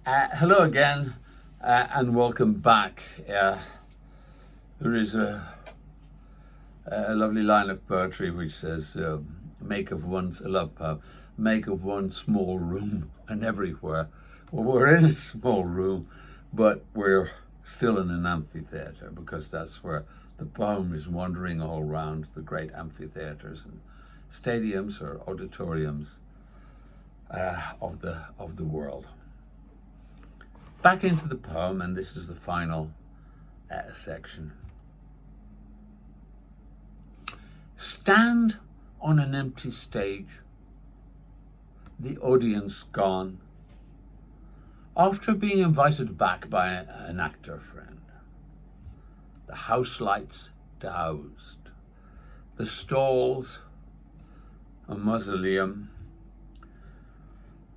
Hello again, and welcome back. There is a lovely line of poetry which says, "Make of one a love poem, make of one small room and everywhere." Well, we're in a small room, but we're still in an amphitheatre because that's where the poem is wandering all around the great amphitheatres and stadiums or auditoriums of the world. Back into the poem, and this is the final section. Stand on an empty stage, the audience gone, after being invited back by an actor friend. The house lights doused, the stalls a mausoleum,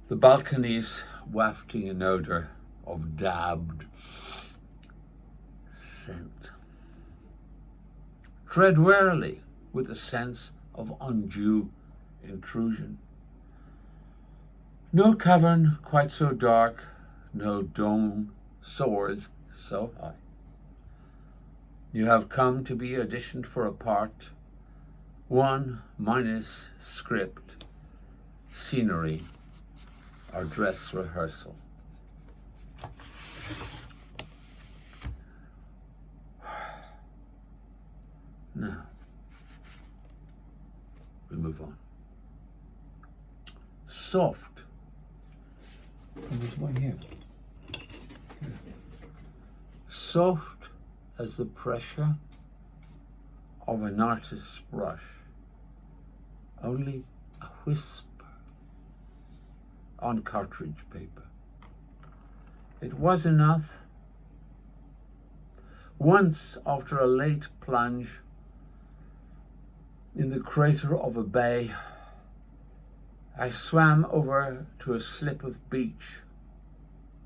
the balconies wafting an odor of dabbed scent. Tread warily with a sense of undue intrusion. No cavern quite so dark, no dome soars so high. You have come to be auditioned for a part, one minus script, scenery, or dress rehearsal. Now, we move on. Soft. And there's one here. Soft as the pressure of an artist's brush. Only a whisper on cartridge paper. It was enough. Once, after a late plunge in the crater of a bay, I swam over to a slip of beach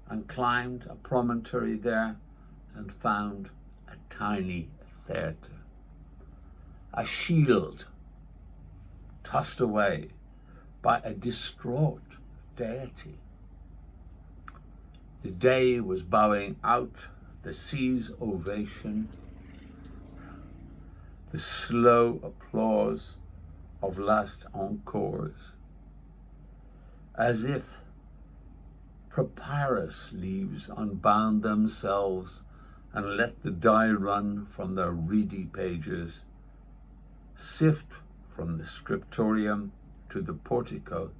and climbed a promontory there and found a tiny theatre, a shield tossed away by a distraught deity. The day was bowing out, the sea's ovation, the slow applause of last encores, as if papyrus leaves unbound themselves and let the dye run from their reedy pages, sift from the scriptorium to the portico,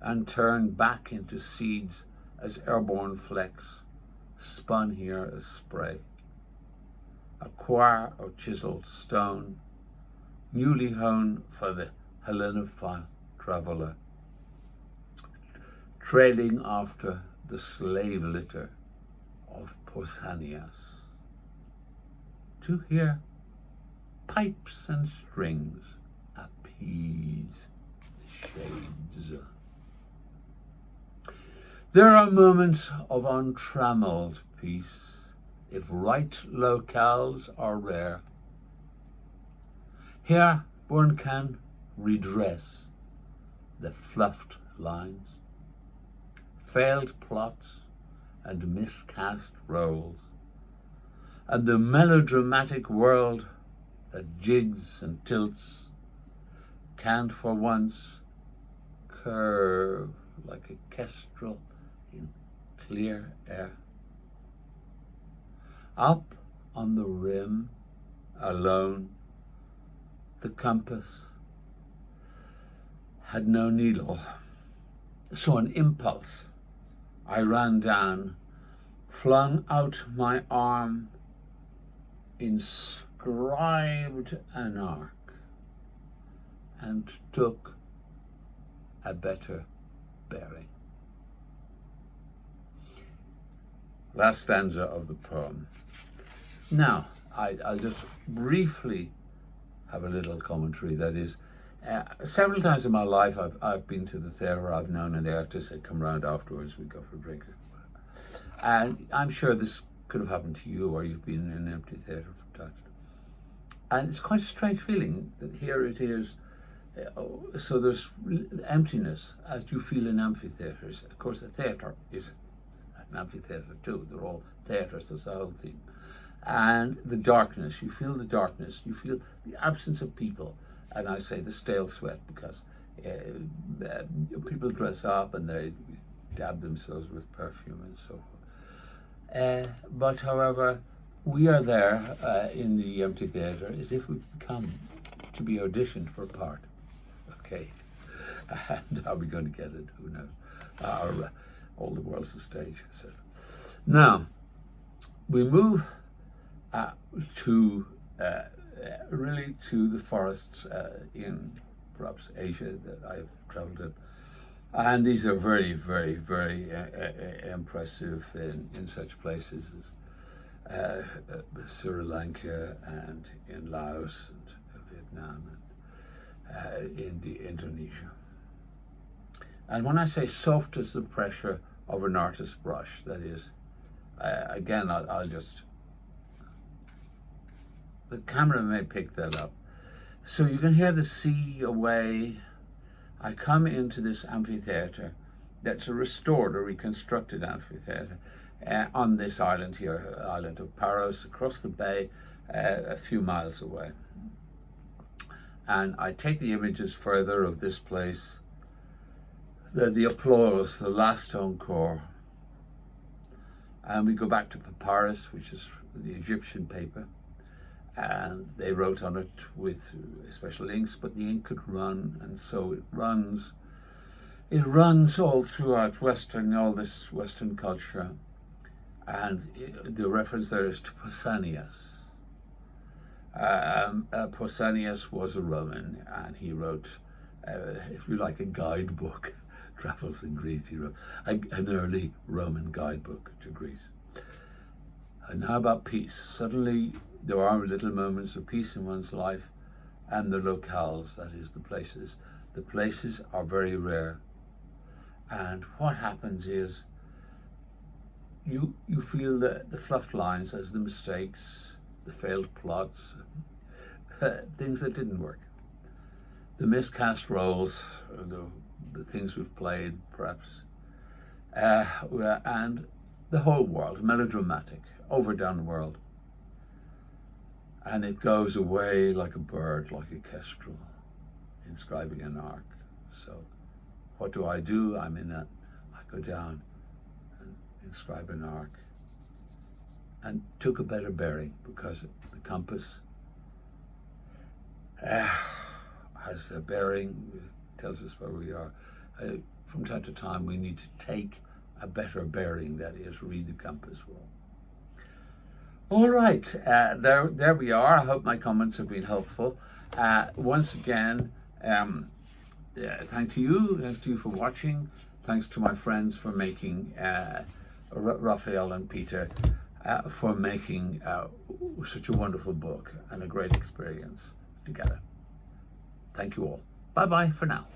and turn back into seeds as airborne flecks, spun here as spray. A choir of chiseled stone, newly hewn for the Hellenophile traveller, trailing after the slave litter of Pausanias. To hear pipes and strings appease the shades. There are moments of untrammeled peace, if right locales are rare. Here one can redress the fluffed lines, failed plots and miscast roles, and the melodramatic world that jigs and tilts can for once curve like a kestrel in clear air. Up on the rim, alone, the compass had no needle, so an impulse, I ran down, flung out my arm, inscribed an arc, and took a better bearing. Last stanza of the poem. Now, I'll just briefly have a little commentary. That is, several times in my life I've been to the theatre, I've known the artists that come round afterwards, we go for a drink. And I'm sure this could have happened to you, or you've been in an empty theatre from time to time. And it's quite a strange feeling that here it is, so there's emptiness as you feel in amphitheatres. Of course, the theatre is an amphitheatre too. They're all theatres, that's the whole theme. And the darkness, you feel the darkness, you feel the absence of people. And I say the stale sweat, because people dress up and they dab themselves with perfume and so forth. But however, we are there in the Amphitheatre as if we've come to be auditioned for a part. Okay. And are we going to get it? Who knows? All the world's a stage. So now we move to really to the forests in perhaps Asia that I've travelled in, and these are very, very, very impressive in such places as Sri Lanka and in Laos and Vietnam and in Indonesia. And when I say soft as the pressure of an artist's brush, that is, again, I'll just, the camera may pick that up. So you can hear the sea away. I come into this amphitheatre that's a restored or reconstructed amphitheatre on this island here, island of Paros, across the bay, a few miles away. And I take the images further of this place, the applause, the last encore. And we go back to papyrus, which is the Egyptian paper. And they wrote on it with special inks, but the ink could run, and so it runs all throughout all this Western culture. And the reference there is to Pausanias. Pausanias was a Roman, and he wrote, if you like, a guidebook, travels in Greece. He wrote an early Roman guidebook to Greece. And now about peace. Suddenly there are little moments of peace in one's life, and the locales, that is the places. The places are very rare. And what happens is you feel the fluffed lines as the mistakes, the failed plots, things that didn't work. The miscast roles, the things we've played, perhaps. And the whole world, melodramatic, overdone world. And it goes away like a bird, like a kestrel, inscribing an arc. So what do? I go down and inscribe an arc, and took a better bearing, because the compass has a bearing, tells us where we are. From time to time we need to take a better bearing, that is, read the compass well. All right, there we are. I hope my comments have been helpful. Once again, thanks to you for watching. Thanks to my friends for making, Raphael and Peter, for making such a wonderful book and a great experience together. Thank you all. Bye-bye for now.